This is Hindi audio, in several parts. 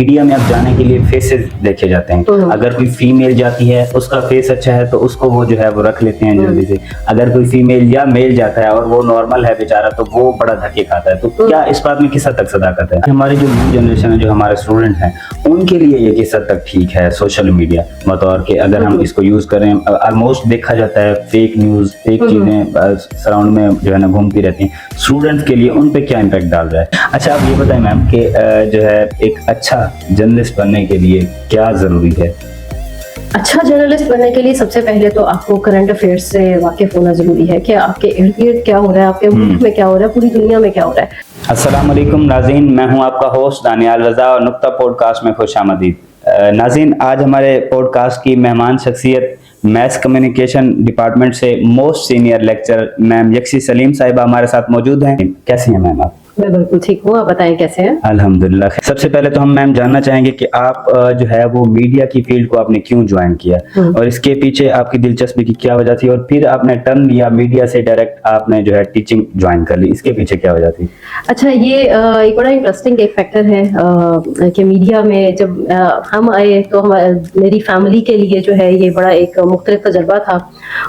मीडिया में अब जाने के लिए फेसेस देखे जाते हैं। अगर कोई फीमेल जाती है उसका फेस अच्छा है तो उसको वो जो है वो रख लेते हैं जल्दी से। अगर कोई फीमेल या मेल जाता है और वो नॉर्मल है बेचारा तो वो बड़ा धक्के खाता है। तो क्या इस बात में किस हद तक सदाकत है? हमारी जो न्यू जनरेशन है, जो हमारे स्टूडेंट हैं, उनके लिए ये किस हद तक ठीक है सोशल मीडिया बतौर के? अगर हम इसको यूज करें, ऑलमोस्ट देखा जाता है फेक न्यूज, फेक चीजें सराउंड में जो है ना घूमती रहती हैं। स्टूडेंट्स के लिए उन पे क्या इम्पैक्ट डाल रहा है? अच्छा, आप ये बताएं मैम कि जो है एक अच्छा जर्नलिस्ट बनने के लिए क्या जरूरी है? अच्छा जर्नलिस्ट बनने के लिए सबसे पहले तो आपको करंट अफेयर्स से वाकिफ होना जरूरी है कि आपके इर्द गिर्द क्या हो रहा है, आपके मुल्क में क्या हो रहा है, पूरी दुनिया में क्या हो रहा है। अस्सलाम वालेकुम नाज़रीन, मैं हूं आपका होस्ट दानियाल रजा और नुक्ता पॉडकास्ट में खुशामदीद। नाज़रीन, आज हमारे पॉडकास्ट की मेहमान शख्सियत मैथ कम्युनिकेशन डिपार्टमेंट से मोस्ट सीनियर लेक्चरर मैम यक्सी सलीम साहिबा हमारे साथ मौजूद हैं। कैसी हैं मैम आप? मैं बिल्कुल ठीक हूँ, आप बताएं कैसे हैं? अल्हम्दुलिल्लाह। सबसे पहले तो हम मैम जानना चाहेंगे कि आप जो है वो मीडिया की फील्ड को आपने क्यों ज्वाइन किया और इसके पीछे आपकी दिलचस्पी की क्या वजह थी, और फिर आपने टर्न लिया मीडिया से डायरेक्ट आपने जो है टीचिंग ज्वाइन कर ली, इसके पीछे क्या वजह थी? अच्छा, ये एक बड़ा इंटरेस्टिंग एक फैक्टर है कि मीडिया में जब हम आए तो मेरी फैमिली के लिए जो है ये बड़ा एक मुख्तलिफ तजर्बा था।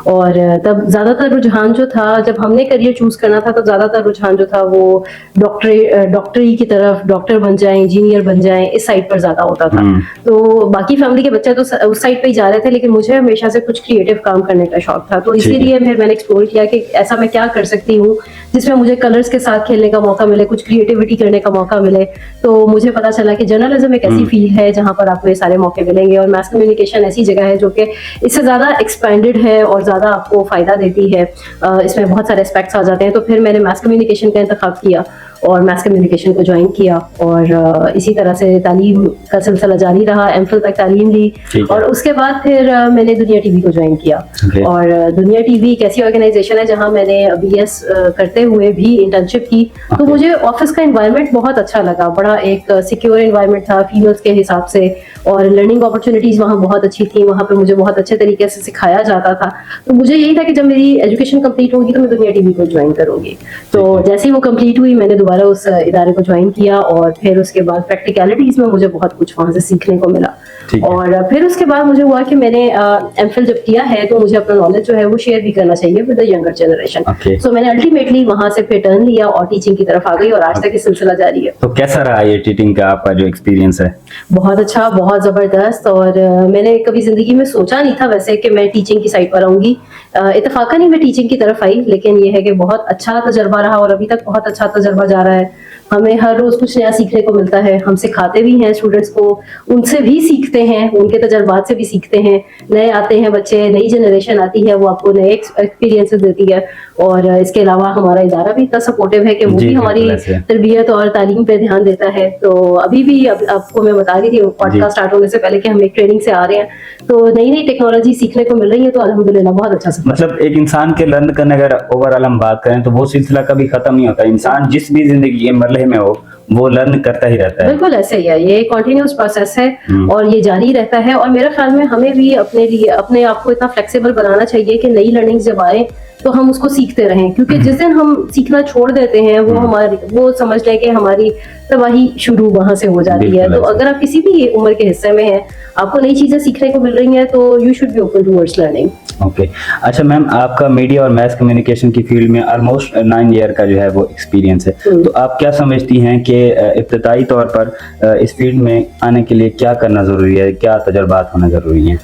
और तब ज़्यादातर रुझान जो था, जब हमने करियर चूज़ करना था तो ज़्यादातर रुझान जो था वो डॉक्टरी की तरफ, डॉक्टर बन जाएं, इंजीनियर बन जाएं, इस साइड पर ज़्यादा होता था। तो बाकी फैमिली के बच्चे तो उस साइड पे ही जा रहे थे, लेकिन मुझे हमेशा से कुछ क्रिएटिव काम करने का शौक था। तो इसीलिए फिर मैंने एक्सप्लोर किया कि ऐसा मैं क्या कर सकती हूँ जिसमें मुझे कलर्स के साथ खेलने का मौका मिले, कुछ क्रिएटिविटी करने का मौका मिले। तो मुझे पता चला कि जर्नलिज्म एक ऐसी फील्ड है जहाँ पर आपको ये सारे मौके मिलेंगे, और मास कम्युनिकेशन ऐसी जगह है जो कि इससे ज़्यादा एक्सपेंडेड है और ज़्यादा आपको फ़ायदा देती है। इसमें बहुत सारे एस्पेक्ट्स आ जाते हैं। तो फिर मैंने मास कम्युनिकेशन का इंतखाब किया और मास कम्युनिकेशन को ज्वाइन किया, और इसी तरह से तालीम का सिलसिला जारी रहा। एमफिल तक तालीम ली और उसके बाद फिर मैंने दुनिया टीवी को ज्वाइन किया। और दुनिया टीवी एक ऐसी ऑर्गेनाइजेशन है जहां मैंने BS करते हुए भी इंटर्नशिप की। तो मुझे ऑफिस का एनवायरनमेंट बहुत अच्छा लगा, बड़ा एक सिक्योर एनवायरनमेंट था फीमेल्स के हिसाब से, और लर्निंग अपॉर्चुनिटीज वहाँ बहुत अच्छी थी। वहाँ पे मुझे बहुत अच्छे तरीके से सिखाया जाता था। तो मुझे यही था कि जब मेरी एजुकेशन कंप्लीट होगी तो मैं दुनिया टीवी को ज्वाइन करूंगी। तो जैसे ही वो कंप्लीट हुई मैंने दोबारा उस इदारे को ज्वाइन किया, और फिर उसके बाद प्रैक्टिकलिटीज में मुझे बहुत कुछ वहां से सीखने को मिला। और फिर उसके बाद मुझे हुआ कि मैंने एमफिल जब किया है तो मुझे अपना नॉलेज जो है वो शेयर भी करना चाहिए विद द यंगर जनरेशन। सो मैंने अल्टीमेटली वहां से फिर टर्न लिया और टीचिंग की तरफ आ गई, और आज तक ये सिलसिला जारी है। तो कैसा रहा ये टीचिंग का आपका जो एक्सपीरियंस है? बहुत अच्छा, बहुत जबरदस्त। और मैंने कभी जिंदगी में सोचा नहीं था वैसे कि मैं टीचिंग की साइड पर आऊंगी। इत्तेफाकन ही मैं टीचिंग की तरफ आई, लेकिन ये है कि बहुत अच्छा तजर्बा रहा और अभी तक बहुत अच्छा तजर्बा जा रहा है। हमें हर रोज कुछ नया सीखने को मिलता है। हम सिखाते भी हैं स्टूडेंट्स को, उनसे भी सीखते हैं, उनके तजर्बात से भी सीखते हैं। नए आते हैं बच्चे, नई जनरेशन आती है, वो आपको नए एक्सपीरियंसेस देती है। और इसके अलावा हमारा इदारा भी इतना सपोर्टिव है कि वो भी हमारी तरबियत और तालीम पे ध्यान देता है। तो अभी भी आपको मैं बता रही थी पॉडकास्ट स्टार्ट होने से पहले कि हम एक ट्रेनिंग से आ रहे हैं, तो नई नई टेक्नोलॉजी सीखने को मिल रही है। तो अल्हम्दुलिल्लाह बहुत अच्छा सफर। मतलब एक इंसान के लर्न करने, अगर ओवरऑल हम बात करें तो वो सिलसिला कभी खत्म नहीं होता। इंसान जिस भी जिंदगी के मरहले में हो वो लर्न करता ही रहता है। बिल्कुल ऐसे ही है, ये कंटिन्यूअस प्रोसेस है और ये जारी रहता है। और मेरे ख्याल में हमें भी अपने लिए अपने आप को इतना फ्लेक्सिबल बनाना चाहिए कि नई लर्निंग्स जब आए तो हम उसको सीखते रहें, क्योंकि जिस दिन हम सीखना छोड़ देते हैं वो समझ लें कि हमारी तबाही शुरू वहां से हो जाती है। तो अगर आप किसी भी उम्र के हिस्से में हैं, आपको नई चीजें सीखने को मिल रही हैं, तो you should be open towards learning. Okay, अच्छा मैम, आपका मीडिया और मैथ कम्युनिकेशन की फील्ड में ऑलमोस्ट 9 ईयर का जो है वो एक्सपीरियंस है। तो आप क्या समझती हैं कि इब्तदाई तौर पर इस फील्ड में आने के लिए क्या करना जरूरी है, क्या तजर्बात होना जरूरी है?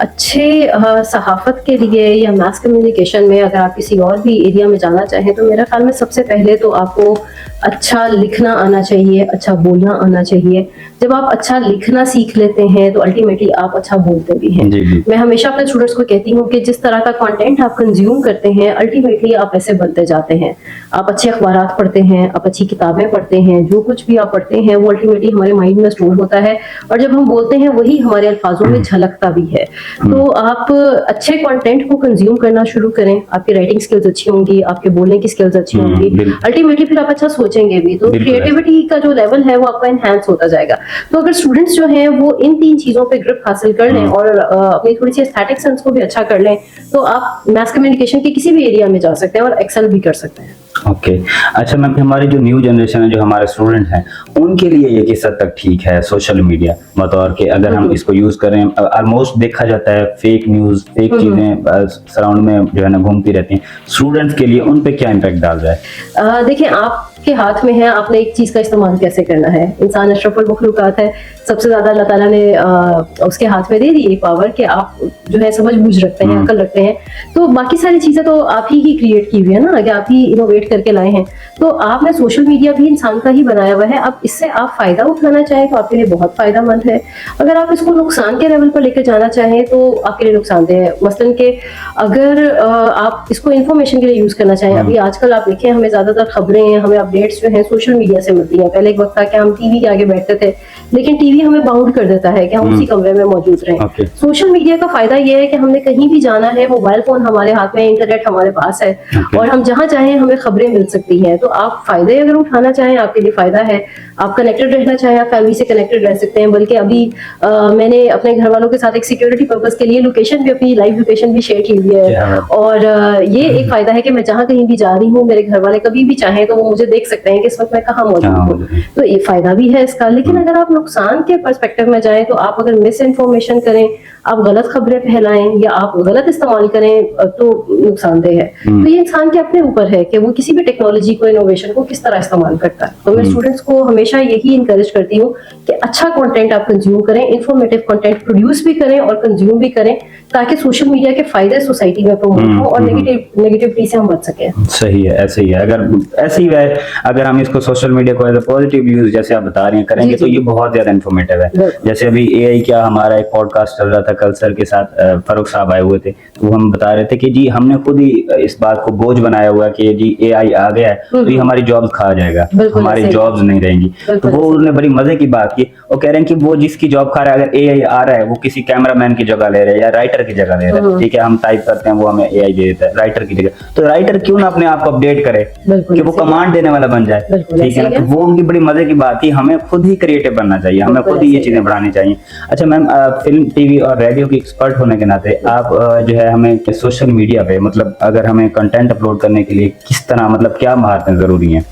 अच्छे सहाफत के लिए या मैथ कम्युनिकेशन में अगर आप किसी और भी एरिया में जाना चाहें तो मेरे ख्याल में सबसे पहले तो आपको अच्छा लिखना आना चाहिए, अच्छा बोलना आना चाहिए। जब आप अच्छा लिखना सीख लेते हैं तो अल्टीमेटली आप अच्छा बोलते भी हैं। मैं हमेशा अपने स्टूडेंट्स को कहती हूँ कि जिस तरह का कंटेंट आप कंज्यूम करते हैं अल्टीमेटली आप ऐसे बनते जाते हैं। आप अच्छे अखबारात पढ़ते हैं, आप अच्छी किताबें पढ़ते हैं, जो कुछ भी आप पढ़ते हैं वो अल्टीमेटली हमारे माइंड में स्टोर होता है, और जब हम बोलते हैं वही हमारे अल्फाजों में झलकता भी है। तो आप अच्छे कंटेंट को कंज्यूम करना शुरू करें, आपकी राइटिंग स्किल्स अच्छी होंगी, आपके बोलने की स्किल्स अच्छी होंगी, अल्टीमेटली फिर आप अच्छा सोचेंगे भी। तो क्रिएटिविटी का जो लेवल है वो आपका एनहांस होता जाएगा। तो अगर स्टूडेंट्स जो हैं वो इन 3 चीजों पे ग्रिप हासिल कर लें और अपनी थोड़ी सी एस्थेटिक सेंस को भी अच्छा कर लें, तो आप मैथ कम्युनिकेशन के किसी भी एरिया में जा सकते हैं और एक्सेल भी कर सकते हैं। ओके। अच्छा मैम, हमारी जो न्यू जनरेशन है, जो हमारे स्टूडेंट हैं, उनके लिए ये किस हद तक ठीक है सोशल मीडिया, बतौर के अगर हम इसको यूज करें, ऑलमोस्ट देखा जाता है फेक न्यूज, फेक चीजें सराउंड में जो है ना घूमती रहती हैं, स्टूडेंट्स के लिए उन पे क्या इम्पैक्ट डाल रहा है? देखिए, आपके हाथ में है आपने एक चीज का इस्तेमाल कैसे करना है। इंसान अशरफुल मखलूकात है, सबसे ज्यादा अल्लाह ताला ने उसके हाथ में दे दी ये पावर कि आप जो है समझ बूझ रखते हैं, अकल रखते हैं, तो बाकी सारी चीजें तो आप ही की क्रिएट की हुई है ना, कि आप ही इनोवेट करके लाए हैं। तो आपने सोशल मीडिया भी इंसान का ही बनाया हुआ है। अब इससे आप फायदा उठाना चाहें तो आपके लिए बहुत फायदेमंद है। अगर आप इसको नुकसान के लेवल पर लेकर जाना चाहें तो आपके लिए नुकसानदेह है। मसलन के अगर आप इसको इंफॉर्मेशन के लिए यूज करना चाहें, अभी आजकल आप देखें हमें ज्यादातर खबरें, हमें अपडेट्स जो है सोशल मीडिया से मिलती हैं। पहले एक वक्त था कि हम टीवी के आगे बैठते थे, लेकिन टीवी हमें बाउंड कर देता है कि हम उसी कमरे में मौजूद रहें। सोशल मीडिया का फायदा यह है कि हमने कहीं भी जाना है, मोबाइल फोन हमारे हाथ में, इंटरनेट हमारे पास है, और हम जहां चाहें हमें खबरें मिल सकती हैं। तो आप फायदे अगर उठाना चाहें, आपके लिए फायदा है। आप कनेक्टेड रहना चाहें, आप फैमिली से कनेक्टेड रह सकते हैं। बल्कि अभी मैंने अपने घर वालों के साथ एक सिक्योरिटी पर्पस के लिए लोकेशन भी, अपनी लाइव लोकेशन भी शेयर की हुई है, और ये एक फायदा है कि मैं जहां कहीं भी जा रही हूँ, मेरे घर वाले कभी भी चाहें तो वो मुझे देख सकते हैं कि इस वक्त मैं कहाँ मौजूद हूँ। तो ये फायदा भी है इसका। लेकिन अगर आप नुकसान के पर्सपेक्टिव में जाएं, तो आप अगर मिस इन्फॉर्मेशन करें, आप गलत खबरें फैलाएं या आप गलत इस्तेमाल करें, तो नुकसानदेह है। तो ये इंसान के अपने ऊपर है कि वो किसी भी टेक्नोलॉजी को, इनोवेशन को किस तरह इस्तेमाल करता है। तो मैं स्टूडेंट्स को हमेशा यही इंकरेज करती हूँ कि अच्छा कंटेंट आप कंज्यूम करें, इंफॉर्मेटिव कंटेंट प्रोड्यूस भी करें और कंज्यूम भी करें, ताकि सोशल मीडिया के फायदे सोसाइटी में प्रमोट हो और नेगेटिविटी से हम बच सकें। सही है, ऐसे ही है। अगर ऐसे ही है, अगर हम इसको सोशल मीडिया को एज ए पॉजिटिव यूज जैसे आप बता रहे हैं करेंगे, तो ये बहुत ज्यादा इन्फॉर्मेटिव है। जैसे अभी एआई क्या, हमारा एक पॉडकास्ट चल रहा था कल, सर के साथ फरूक साहब आए हुए थे, तो हम बता रहे थे कि जी हमने खुद ही इस बात को बोझ बनाया हुआ कि जी एआई आ गया है तो ये हमारी जॉब्स खा जाएगा, हमारी जॉब्स नहीं रहेंगी। तो वो उन्होंने बड़ी मजे की बात की, वो कह रहे हैं कि वो जिसकी जॉब खा रहा है, अगर एआई आ रहा है, वो किसी कैमरामैन की जगह ले रहा है या राइटर की जगह ले रहा है। ठीक है, हम टाइप करते हैं, वो हमें एआई दे देता है राइटर की जगह। तो राइटर क्यों ना अपने आप को अपडेट करे कि वो कमांड देने वाला बन जाए। ठीक है ना, तो वो उनकी बड़ी मजे की बात थी। हमें खुद ही क्रिएटिव बनना चाहिए, हमें खुद ही ये चीजें बढ़ानी चाहिए। अच्छा मैम, फिल्म, टीवी और रेडियो की एक्सपर्ट होने के नाते आप जो है हमें सोशल मीडिया पे, मतलब अगर हमें कंटेंट अपलोड करने के लिए किस तरह, मतलब क्या महारतें जरूरी हैं?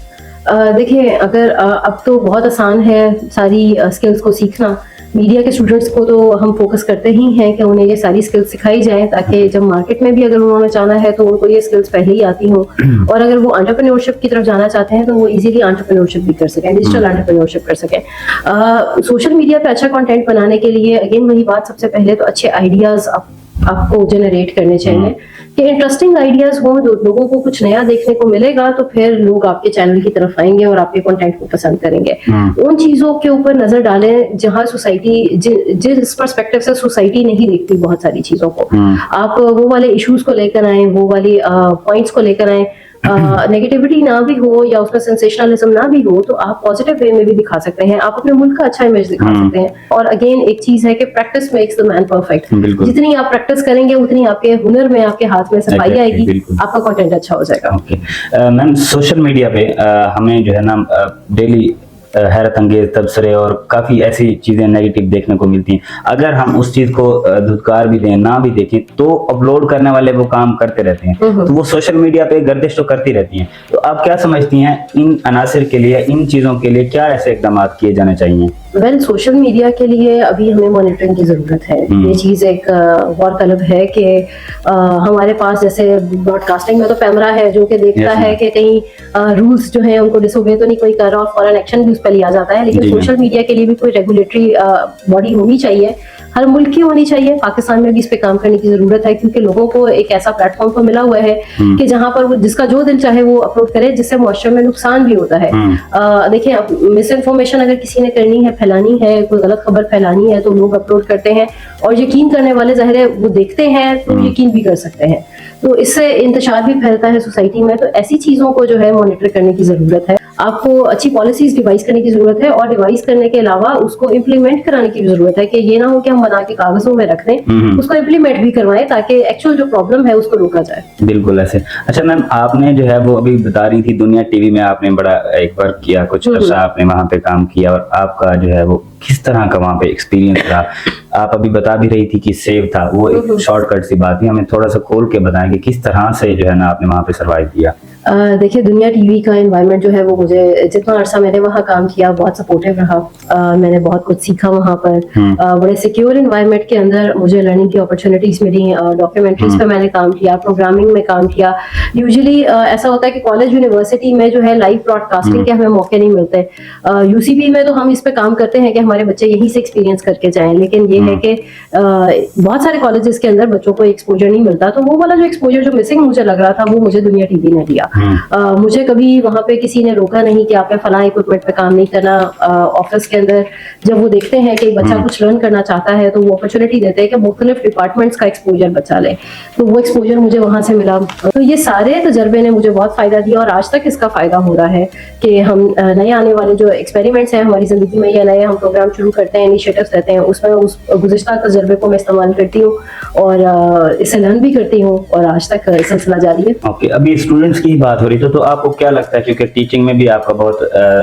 देखिए, अगर अब तो बहुत आसान है सारी स्किल्स को सीखना। मीडिया के स्टूडेंट्स को तो हम फोकस करते ही हैं कि उन्हें ये सारी स्किल्स सिखाई जाए, ताकि जब मार्केट में भी अगर उन्होंने जाना है तो उनको ये स्किल्स पहले ही आती हों। और अगर वो एंटरप्रेन्योरशिप की तरफ जाना चाहते हैं तो वो इजीली एंटरप्रेन्योरशिप भी कर सकें, डिजिटल एंटरप्रेन्योरशिप कर सकें। सोशल मीडिया पे अच्छा कंटेंट बनाने के लिए अगेन वही बात, सबसे पहले तो अच्छे आइडियाज आपको जनरेट करने चाहिए कि इंटरेस्टिंग आइडियाज हों, लोगों को कुछ नया देखने को मिलेगा, तो फिर लोग आपके चैनल की तरफ आएंगे और आपके कंटेंट को पसंद करेंगे। उन चीजों के ऊपर नजर डालें जहां सोसाइटी, जिस पर्सपेक्टिव से सोसाइटी नहीं देखती बहुत सारी चीजों को, आप वो वाले इश्यूज को लेकर आए, वो वाली पॉइंट्स को लेकर आए। नेगेटिविटी ना भी हो या उसमें सेंसेशनलिज्म ना भी हो, तो आप पॉजिटिव वे में भी दिखा सकते हैं, आप अपने मुल्क का अच्छा इमेज दिखा सकते हैं। और अगेन एक चीज है कि practice makes the man perfect. जितनी आप प्रैक्टिस करेंगे उतनी आपके हुनर में, आपके हाथ में सफाई आएगी, आपका कंटेंट अच्छा हो जाएगा। ओके मैम, सोशल मीडिया पे हमें जो है ना डेली हैरत अंगेज तबसरे और काफी ऐसी चीजें नेगेटिव देखने को मिलती हैं। अगर हम उस चीज को धुतकार भी दें, ना भी देखें, तो अपलोड करने वाले वो काम करते रहते हैं, तो वो सोशल मीडिया पे गर्दिश तो करती रहती हैं। तो आप क्या समझती हैं, इन अनासिर के लिए, इन चीजों के लिए क्या ऐसे इकदाम किए जाने चाहिए? वेल, सोशल मीडिया के लिए अभी हमें मॉनिटरिंग की जरूरत है। ये चीज एक गौर तलब है कि हमारे पास जैसे ब्रॉडकास्टिंग में तो कैमरा है जो कि देखता है कि कहीं रूल्स जो है उनको डिसोबे तो नहीं कोई कर रहा, और फौरन एक्शन भी उस पर लिया जाता है। लेकिन सोशल मीडिया के लिए भी कोई रेगुलेटरी बॉडी होनी चाहिए, हर मुल्क की होनी चाहिए। पाकिस्तान में भी इस पे काम करने की जरूरत है, क्योंकि लोगों को एक ऐसा प्लेटफॉर्म तो मिला हुआ है कि जहां पर वो जिसका जो दिल चाहे वो अपलोड करे, जिससे मुआशरे में नुकसान भी होता है। देखिए, मिस इन्फॉर्मेशन अगर किसी ने करनी है, फैलानी है, कोई गलत खबर फैलानी है, तो लोग अपलोड करते हैं, और यकीन करने वाले जाहिर है वो देखते हैं तो यकीन भी कर सकते हैं, तो इससे इंतशार भी फैलता है सोसाइटी में। तो ऐसी चीजों को जो है मॉनिटर करने की जरूरत है। आपको अच्छी पॉलिसीज डिवाइस करने की जरूरत है, और डिवाइस करने के अलावा उसको इम्प्लीमेंट कराने की भी जरूरत है कि ये ना हो कि हम बना के कागजों में रख दें, उसको इम्प्लीमेंट भी करवाएं ताकि एक्चुअल जो प्रॉब्लम है उसको रोका जाए। बिल्कुल ऐसे। अच्छा मैम, आपने जो है वो अभी बता रही थी दुनिया टीवी में आपने बड़ा एक वर्क किया, कुछ अर्सा आपने वहां पे काम किया, और आपका जो है वो किस तरह का वहां पे एक्सपीरियंस रहा? आप अभी बता भी रही थी कि सेव था, वो एक शॉर्टकट सी बात थी, हमें थोड़ा सा खोल के बताएं कि किस तरह से जो है ना आपने वहां पे सर्वाइव किया। देखिए दुनिया टीवी का एनवायरनमेंट जो है वो मुझे जितना अरसा मैंने वहाँ काम किया बहुत सपोर्टिव रहा। मैंने बहुत कुछ सीखा वहाँ पर। बड़े सिक्योर एनवायरनमेंट के अंदर मुझे लर्निंग की अपॉर्चुनिटीज मिली। डॉक्यूमेंट्रीज पे मैंने काम किया, प्रोग्रामिंग में काम किया। यूजुअली ऐसा होता है कि कॉलेज यूनिवर्सिटी में जो है लाइव ब्रॉडकास्टिंग के हमें मौके नहीं मिलते। यूसीबी में तो हम इस पे काम करते हैं कि हमारे बच्चे यहीं से एक्सपीरियंस करके जाएं, लेकिन ये है कि बहुत सारे कॉलेजेस के अंदर बच्चों को एक्सपोजर नहीं मिलता। तो वो वाला जो एक्सपोजर जो मिसिंग मुझे लग रहा था वो मुझे दुनिया टीवी ने दिया। मुझे कभी वहां पे किसी ने रोका नहीं कि आपने फला इक्विपमेंट पे काम नहीं करना। ऑफिस के अंदर जब वो देखते हैं कि बच्चा कुछ लर्न करना चाहता है तो वो अपॉर्चुनिटी देते हैं कि मुख्तलिफ डिपार्टमेंट्स का एक्सपोजर बच्चा ले, तो वो एक्सपोजर मुझे वहां से मिला। तो ये सारे तजर्बे ने मुझे बहुत फायदा दिया और आज तक इसका फायदा हो रहा है कि हम नए आने वाले जो एक्सपेरिमेंट्स हैं हमारी जिंदगी में या नए हम प्रोग्राम शुरू करते हैं, इनिशिएटिव्स रहते हैं, उसमें उस गुज़िश्ता तजर्बे को मैं इस्तेमाल करती हूँ और इससे लर्न भी करती हूँ और आज तक सिलसिला जारी है। ओके, अभी स्टूडेंट्स की बात हो रही तो आपको क्या लगता है, क्योंकि टीचिंग में भी आपका बहुत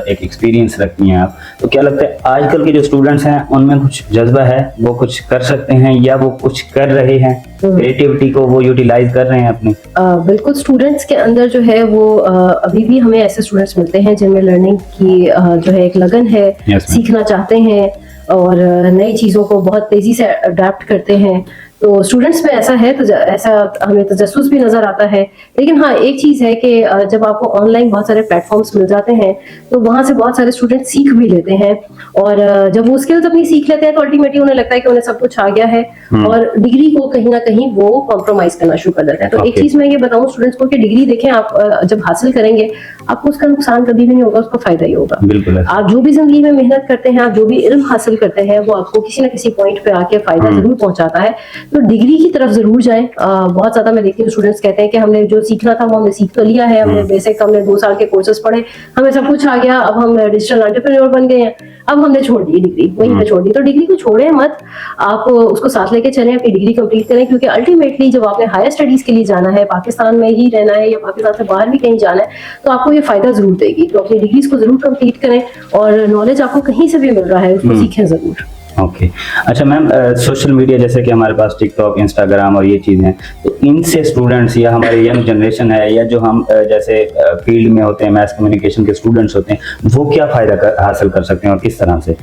एक एक्सपीरियंस रखती हैं आप, तो क्या लगता है आजकल के जो स्टूडेंट्स हैं उनमें कुछ जज्बा है, वो कुछ कर सकते हैं या वो कुछ कर रहे हैं, क्रिएटिविटी को वो यूटिलाइज कर रहे हैं अपनी? बिल्कुल, स्टूडेंट्स के अंदर जो है वो अभी भी हमें ऐसे स्टूडेंट्स मिलते हैं जिनमें लर्निंग की जो है एक लगन है, सीखना चाहते हैं और नई चीज़ों को बहुत तेज़ी से अडेप्ट करते हैं। तो स्टूडेंट्स में ऐसा है, तो ऐसा हमें तजस्सुस भी नजर आता है। लेकिन हाँ, एक चीज़ है कि जब आपको ऑनलाइन बहुत सारे प्लेटफॉर्म्स मिल जाते हैं तो वहाँ से बहुत सारे स्टूडेंट सीख भी लेते हैं और जब वो स्किल्स अपनी सीख लेते हैं तो अल्टीमेटली उन्हें लगता है कि उन्हें सब कुछ आ गया है और डिग्री को कहीं ना कहीं वो कॉम्प्रोमाइज करना शुरू कर देते हैं। तो एक चीज़ मैं ये बताऊँ स्टूडेंट्स को कि डिग्री देखें आप जब हासिल करेंगे आपको उसका नुकसान कभी भी नहीं होगा, उसका फायदा ही होगा। बिल्कुल, आप जो भी जिंदगी में मेहनत करते हैं, आप जो भी इल्म हासिल करते हैं वो आपको किसी ना किसी पॉइंट पे आके फायदा जरूर पहुंचाता है। तो डिग्री की तरफ जरूर जाएं। बहुत ज्यादा मैं देखती हूँ स्टूडेंट्स कहते हैं कि हमने जो सीखना था वो हमने सीख तो लिया है, हमने बेसिक हमने 2 साल के कोर्सेज पढ़े, हमें सब कुछ आ गया, अब हम डिजिटल एंटरप्रेन्योर बन गए हैं, अब हमने छोड़ दी डिग्री, वहीं पे छोड़ दी। तो डिग्री को छोड़े मत, आप उसको साथ लेके चलें, अपनी डिग्री कंप्लीट करें, क्योंकि अल्टीमेटली जब आपने हायर स्टडीज के लिए जाना है, पाकिस्तान में ही रहना है या पाकिस्तान से बाहर भी कहीं जाना है, तो आपको ये फायदा जरूर देगी। तो अपनी डिग्रीज को जरूर कंप्लीट करें और नॉलेज आपको कहीं से भी मिल रहा है उसको सीखें जरूर। ओके, अच्छा मैम, सोशल मीडिया जैसे कि हमारे पास टिकटॉक, इंस्टाग्राम और ये चीज़ें हैं, तो इनसे स्टूडेंट्स या हमारे यंग जनरेशन है या जो हम जैसे फील्ड में होते हैं, मैथ कम्युनिकेशन के स्टूडेंट्स होते हैं, वो क्या फ़ायदा हासिल कर सकते हैं और किस तरह से?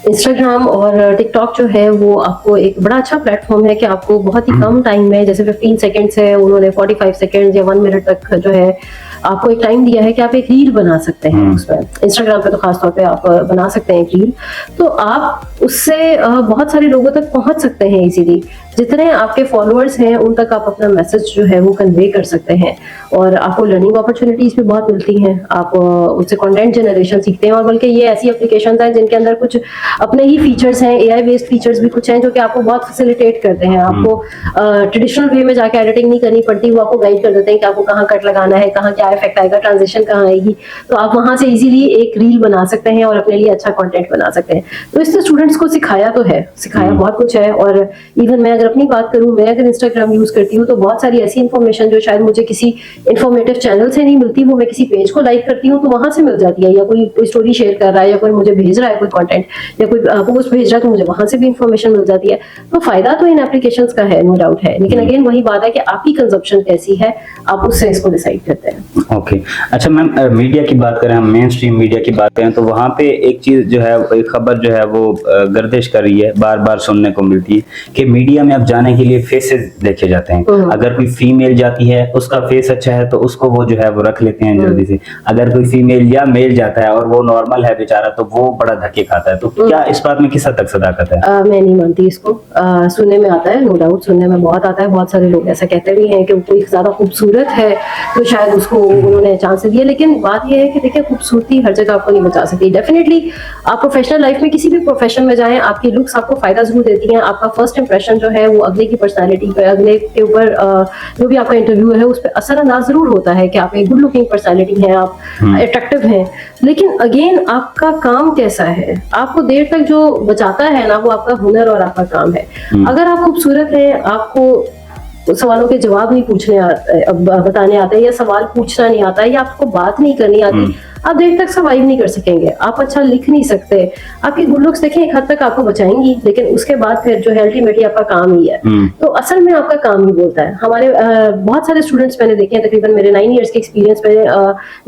इंस्टाग्राम और टिकटॉक जो है वो आपको एक बड़ा अच्छा प्लेटफॉर्म है कि आपको बहुत ही कम टाइम में, जैसे 15 सेकेंड्स है, उन्होंने 45 सेकेंड्स या 1 मिनट तक जो है आपको एक टाइम दिया है कि आप एक रील बना सकते हैं। उसमें इंस्टाग्राम पे तो खास तौर पे आप बना सकते हैं एक रील, तो आप उससे बहुत सारे लोगों तक पहुंच सकते हैं इजीली। जितने आपके फॉलोअर्स हैं उन तक आप अपना मैसेज जो है वो कन्वे कर सकते हैं और आपको लर्निंग अपॉर्चुनिटीज भी बहुत मिलती हैं। आप उससे कंटेंट जनरेशन सीखते हैं और बल्कि ये ऐसी एप्लीकेशंस हैं जिनके अंदर कुछ अपने ही फीचर्स हैं, एआई बेस्ड फीचर्स भी कुछ हैं जो कि आपको बहुत फैसिलिटेट करते हैं। आपको ट्रेडिशनल वे में जाके एडिटिंग नहीं करनी पड़ती, वो आपको गाइड कर देते हैं कि आपको कहाँ कट लगाना है, कहाँ क्या इफेक्ट आएगा, ट्रांजिशन कहाँ आएगी, तो आप वहां से इजीली एक रील बना सकते हैं और अपने लिए अच्छा कंटेंट बना सकते हैं। तो इससे स्टूडेंट्स को सिखाया तो है, सिखाया बहुत कुछ है। और इवन मैं अगर अपनी बात करूं, मैं अगर इंस्टाग्राम यूज करती हूँ तो बहुत सारी ऐसी इन्फॉर्मेशन जो शायद मुझे किसी इन्फॉर्मेटिव चैनल से नहीं मिलती, वो मैं किसी पेज को लाइक करती हूँ तो वहां से मिल जाती है, या कोई स्टोरी शेयर कर रहा है या कोई मुझे भेज रहा है कोई कंटेंट या कोई पोस्ट भेज रहा है तो मुझे वहां से भी इन्फॉर्मेशन मिल जाती है। तो फायदा तो इन एप्लीकेशंस का है, नो डाउट है, लेकिन अगेन वही बात है कि आपकी कंजप्शन कैसी है, आप उससे इसको डिसाइड करते हैं। ओके, अच्छा मैम, मीडिया की बात करें, हम मेन स्ट्रीम मीडिया की बात करें तो वहाँ पे एक चीज जो है, एक खबर जो है वो गर्दिश कर रही है, बार बार सुनने को मिलती है कि मीडिया में अब जाने के लिए फेसेस देखे जाते हैं। अगर कोई फीमेल जाती है उसका फेस अच्छा है तो उसको वो जो है वो रख लेते हैं जल्दी से, अगर कोई फीमेल या मेल जाता है और वो नॉर्मल है बेचारा तो वो बड़ा धक्के खाता है। तो क्या इस बात में किस हद तक सदाकत है? मैं नहीं मानती इसको। सुनने में आता है, नो डाउट सुनने में बहुत आता है, बहुत सारे लोग ऐसा कहते भी हैं कि कोई ज्यादा खूबसूरत है तो शायद उसको उन्होंने चांस दिया, लेकिन बात यह है कि देखिए खूबसूरती हर जगह आपको नहीं बचा सकती। डेफिनेटली आप प्रोफेशनल लाइफ में किसी भी प्रोफेशन में जाएं, आपकी लुक्स आपको फायदा जरूर देती हैं, आपका फर्स्ट इंप्रेशन जो है वो अगले की पर्सनालिटी पे, अगले के ऊपर जो भी आपका इंटरव्यू है उस पर असरअंदाज जरूर होता है कि आप एक गुड लुकिंग पर्सनालिटी हैं, आप अट्रैक्टिव हैं, लेकिन अगेन आपका काम कैसा है, आपको देर तक जो बचाता है ना वो आपका हुनर और आपका काम है। अगर आप खूबसूरत हैं, आपको सवालों के जवाब नहीं पूछने बताने आते या सवाल पूछना नहीं आता या आपको बात नहीं करनी आती, आप देर तक सर्वाइव नहीं कर सकेंगे। आप अच्छा लिख नहीं सकते, आपकी गुड लुक्स देखें एक हद तक आपको बचाएंगी, लेकिन उसके बाद फिर जो है अल्टीमेटली आपका काम ही है। तो असल में आपका काम ही बोलता है। हमारे बहुत सारे स्टूडेंट्स मैंने देखे हैं, तकरीबन मेरे 9 इयर्स के एक्सपीरियंस में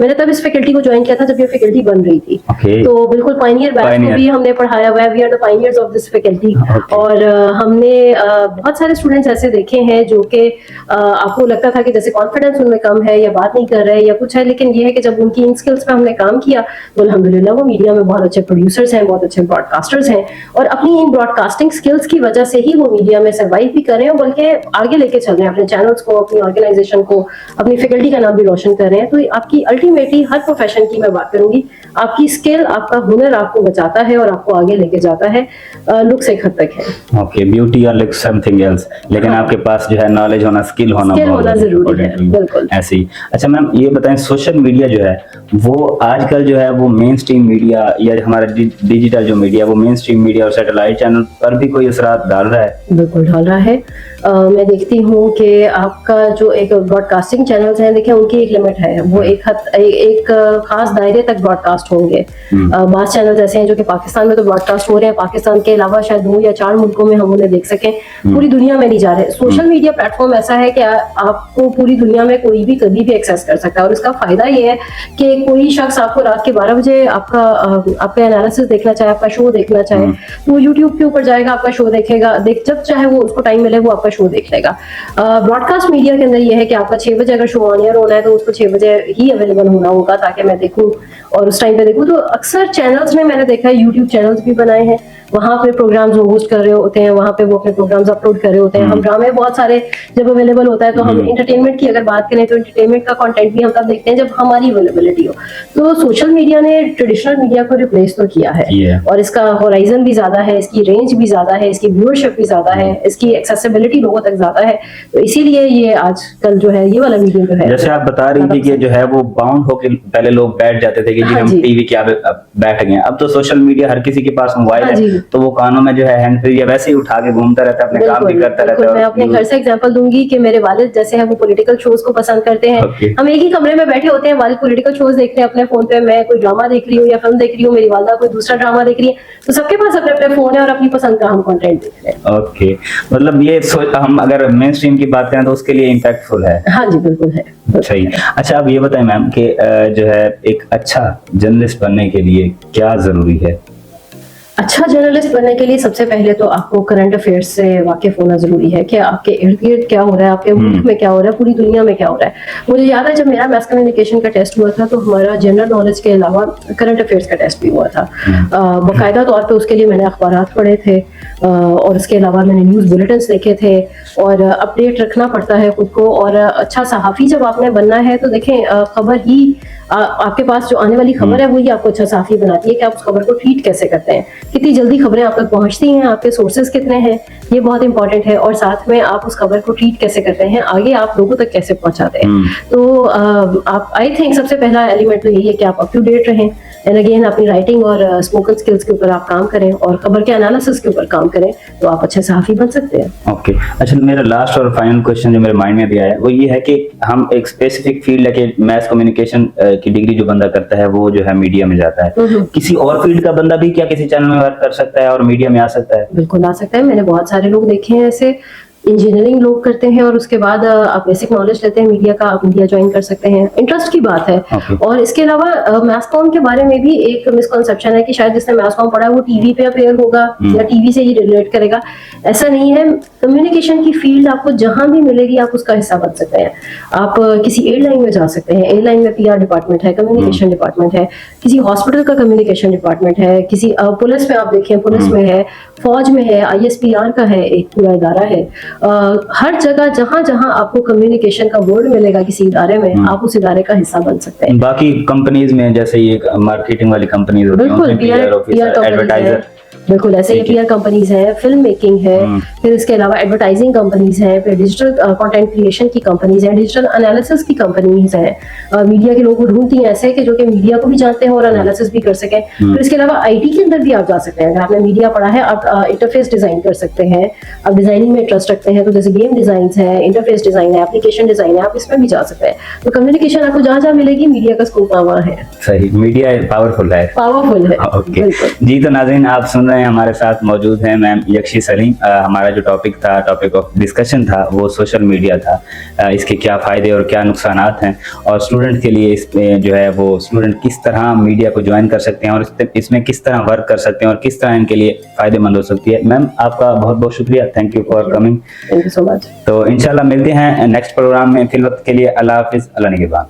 मैंने तब इस फैकल्टी को ज्वाइन किया था जब ये फैकल्टी बन रही थी। तो बिल्कुल पायनियर बैच को भी हमने पढ़ाया हुआ है, we are the pioneers of this faculty. और हमने बहुत सारे स्टूडेंट्स ऐसे देखे हैं जो कि आपको लगता था कि जैसे कॉन्फिडेंस उनमें कम है या बात नहीं कर रहे या कुछ है, लेकिन ये है कि जब उनकी इन स्किल्स पे हमने काम किया तो अल्हम्दुलिल्लाह वो मीडिया में बहुत अच्छे प्रोड्यूसर्स हैं, बहुत अच्छे ब्रॉडकास्टर्स हैं, और अपनी इन ब्रॉडकास्टिंग स्किल्स की वजह से ही वो मीडिया में सर्वाइव भी कर रहे हैं, बल्कि आगे लेके चल रहे हैं अपने चैनल्स को, अपनी ऑर्गेनाइजेशन को, अपनी फैकल्टी का नाम भी रोशन कर रहे हैं। तो आपकी अल्टीमेटली हर प्रोफेशन की मैं बात करूंगी, आपकी स्किल, आपका हुनर आपको बचाता है और आपको आगे लेके जाता है। लुक्स एक हद तक है, ओके, ब्यूटी और लुक समथिंग एल्स, लेकिन आपके पास जो है नॉलेज होना, स्किल होना जरूरी है। बिल्कुल ऐसे ही। अच्छा मैम, ये बताएं, सोशल मीडिया जो है वो आजकल जो है वो मेन स्ट्रीम मीडिया या हमारा डिजिटल जो मीडिया, वो मेन स्ट्रीम मीडिया और सैटेलाइट चैनल पर भी कोई असरात डाल रहा है? बिल्कुल डाल रहा है। मैं देखती हूँ कि आपका जो एक ब्रॉडकास्टिंग चैनल्स हैं, देखिए उनकी एक लिमिट है, वो एक खास दायरे तक ब्रॉडकास्ट होंगे। बास चैनल्स ऐसे हैं जो कि पाकिस्तान में तो ब्रॉडकास्ट हो रहे हैं, पाकिस्तान के अलावा शायद 2 या 4 मुल्कों में हम उन्हें देख सकें, पूरी दुनिया में नहीं जा रहे। सोशल मीडिया प्लेटफॉर्म ऐसा है कि आपको पूरी दुनिया में कोई भी कभी भी एक्सेस कर सकता है, और इसका फायदा ये है कि कोई शख्स आपको रात के 12 बजे आपका एनालिसिस देखना चाहे, आपका शो देखना चाहे, तो वो यूट्यूब के ऊपर जाएगा, आपका शो देखेगा, जब चाहे वो उसको टाइम मिले वो आपका शो देख लेगा। ब्रॉडकास्ट मीडिया के अंदर ये है कि आपका 6 बजे अगर शो ऑन एयर होना है तो उसको 6 बजे ही अवेलेबल होना होगा ताकि मैं देखूं और उस टाइम पे देखूं। तो अक्सर चैनल्स में मैंने देखा है, यूट्यूब चैनल्स भी बनाए हैं, वहां पे प्रोग्राम्स होस्ट कर रहे होते हैं, वहां पे वो अपने प्रोग्राम्स अपलोड कर रहे होते हैं। हम ड्रामे बहुत सारे जब अवेलेबल होता है तो हम एंटरटेनमेंट की अगर बात करें तो एंटरटेनमेंट का कंटेंट भी हम तब देखते हैं जब हमारी अवेलेबिलिटी हो। तो सोशल मीडिया ने ट्रेडिशनल मीडिया को रिप्लेस तो किया है, और इसका होराइजन भी ज्यादा है, इसकी रेंज भी ज्यादा है, इसकी व्यूअरशिप भी ज्यादा है, इसकी एक्सेसिबिलिटी लोगों तक ज्यादा है। तो इसीलिए ये आजकल जो है ये वाला मीडियम जो है, जैसे आप बता रही थी कि जो है वो बाउंड होकर पहले लोग बैठ जाते थे कि जी हम टीवी के आगे बैठ गए, अब तो सोशल मीडिया हर किसी के पास मोबाइल है, तो वो कानों में जो है हैंड फ्री या वैसे ही उठा के घूमता रहता है, अपने काम भी करता रहता है। मैं अपने घर से एग्जांपल दूंगी कि मेरे वालिद जैसे है वो पॉलिटिकल शोज को पसंद करते हैं। हम एक ही कमरे में बैठे होते हैं, वालिद पॉलिटिकल शोज देख रहे हैं अपने फोन पे, मैं कोई ड्रामा देख रही हूँ या फिल्म देख रही हूँ, मेरी वालिदा कोई दूसरा ड्रामा देख रही है, तो सबके पास अपने अपने फोन है और अपनी पसंद का हम कंटेंट देख रहे हैं। ओके, मतलब ये हम अगर मेन स्ट्रीम की बात करें तो उसके लिए इम्पैक्टफुल है। हाँ जी बिल्कुल है। सही। अच्छा आप ये बताएं मैम कि जो है एक अच्छा जर्नलिस्ट बनने के लिए क्या जरूरी है? अच्छा जर्नलिस्ट बनने के लिए सबसे पहले तो आपको करंट अफेयर्स से वाकिफ होना जरूरी है कि आपके इर्द गिर्द क्या हो रहा है, आपके मुल्क में क्या हो रहा है, पूरी दुनिया में क्या हो रहा है। मुझे याद है जब मेरा मैस कम्युनिकेशन का टेस्ट हुआ था तो हमारा जनरल नॉलेज के अलावा करंट अफेयर्स का टेस्ट भी हुआ था। बाकायदा तौर पे उसके लिए मैंने अखबारात पढ़े थे और उसके अलावा मैंने न्यूज़ बुलेटिन देखे थे और अपडेट रखना पड़ता है खुद को। और अच्छा सहाफ़ी जब आपने बनना है तो देखें खबर ही आपके पास जो आने वाली खबर है वही आपको अच्छा सहाफ़ी बनाती है कि आप उस खबर को ट्रीट कैसे करते हैं, कितनी जल्दी खबरें आप तक पहुंचती हैं, आपके सोर्सेज कितने हैं, ये बहुत इंपॉर्टेंट है। और साथ में आप उस खबर को ट्रीट कैसे करते हैं, आगे आप लोगों तक कैसे पहुंचाते हैं। तो आप आई थिंक सबसे पहला एलिमेंट तो यही है कि आप अप टू डेट रहें एंड अगेन अपनी राइटिंग और स्पोकन स्किल्स के ऊपर आप काम करें और खबर के एनालिसिस के ऊपर काम करें तो आप अच्छे सहाफ़ी बन सकते हैं। ओके, अच्छा मेरा लास्ट और फाइनल क्वेश्चन जो मेरे माइंड में भी आया वो ये है कि हम एक स्पेसिफिक फील्ड है कि मैथ कम्युनिकेशन की डिग्री जो बंदा करता है वो जो है मीडिया में जाता है, किसी और फील्ड का बंदा भी क्या किसी चैनल में वर्क कर सकता है और मीडिया में आ सकता है? बिल्कुल आ सकता है। मैंने बहुत सारे लोग देखे हैं ऐसे, इंजीनियरिंग लोग करते हैं और उसके बाद आप बेसिक नॉलेज लेते हैं मीडिया का, आप मीडिया ज्वाइन कर सकते हैं, इंटरेस्ट की बात है। और इसके अलावा मैथ कॉम के बारे में भी एक मिसकॉन्सेप्शन है कि शायद जिसने मैथ कॉम पढ़ा है वो टीवी पे अपेयर होगा या टीवी से ही रिलेट करेगा, ऐसा नहीं है। कम्युनिकेशन की फील्ड आपको जहां भी मिलेगी आप उसका हिस्सा बन सकते हैं। आप किसी एयरलाइन में जा सकते हैं, एयरलाइन में PR डिपार्टमेंट है, कम्युनिकेशन डिपार्टमेंट है, किसी हॉस्पिटल का कम्युनिकेशन डिपार्टमेंट है, किसी पुलिस में आप देखें, पुलिस में है, फौज में है, ISPR का है, एक पूरा इदारा है। हर जगह जहां जहां आपको कम्युनिकेशन का वर्ड मिलेगा किसी इदारे में, आप उस इदारे का हिस्सा बन सकते हैं। बाकी कंपनीज में जैसे ये मार्केटिंग वाली कंपनीज होती हैं, बिल्कुल PR एडवर्टाइजर, बिल्कुल ऐसे ही ठीक है। पीआर कंपनीज है, फिल्म मेकिंग है, फिर इसके अलावा एडवर्टाइजिंग कंपनीज है, फिर डिजिटल कंटेंट क्रिएशन की कंपनीज है, डिजिटल एनालिसिस की कंपनीज है। मीडिया के लोगों को ढूंढती हैं ऐसे कि जो कि मीडिया को भी जानते हैं और एनालिसिस भी कर सकें। फिर इसके अलावा आईटी के अंदर भी आप जा सकते हैं। अगर आपने मीडिया पढ़ा है, आप इंटरफेस डिजाइन कर सकते हैं। आप डिजाइनिंग में इंटरेस्ट रखते हैं तो जैसे गेम डिजाइन है, इंटरफेस डिजाइन है, एप्लीकेशन डिजाइन है, आप इसमें भी जा सकते हैं। तो कम्युनिकेशन आपको जहाँ जहाँ मिलेगी, मीडिया का स्कोप वहाँ है, सही, मीडिया पावरफुल है। पावरफुल है। ओके बिल्कुल। जी, तो नाज़रीन आप सुन रहे हैं, हमारे साथ मौजूद हैं मैम यक्षी सलीम। हमारा जो टॉपिक ऑफ डिस्कशन था वो सोशल मीडिया था। इसके क्या फ़ायदे और क्या नुकसानात हैं, और स्टूडेंट के लिए इसमें जो है वो स्टूडेंट किस तरह मीडिया को ज्वाइन कर सकते हैं और इसमें किस तरह वर्क कर सकते हैं और किस तरह इनके लिए फ़ायदेमंद हो सकती है। मैम आपका बहुत बहुत शुक्रिया, thank you for coming. Thank you so much. तो इंशाल्लाह मिलते हैं नेक्स्ट प्रोग्राम में। फिल वक्त के लिए अल्लाह हाफिज़, अल्लाह निगहबान।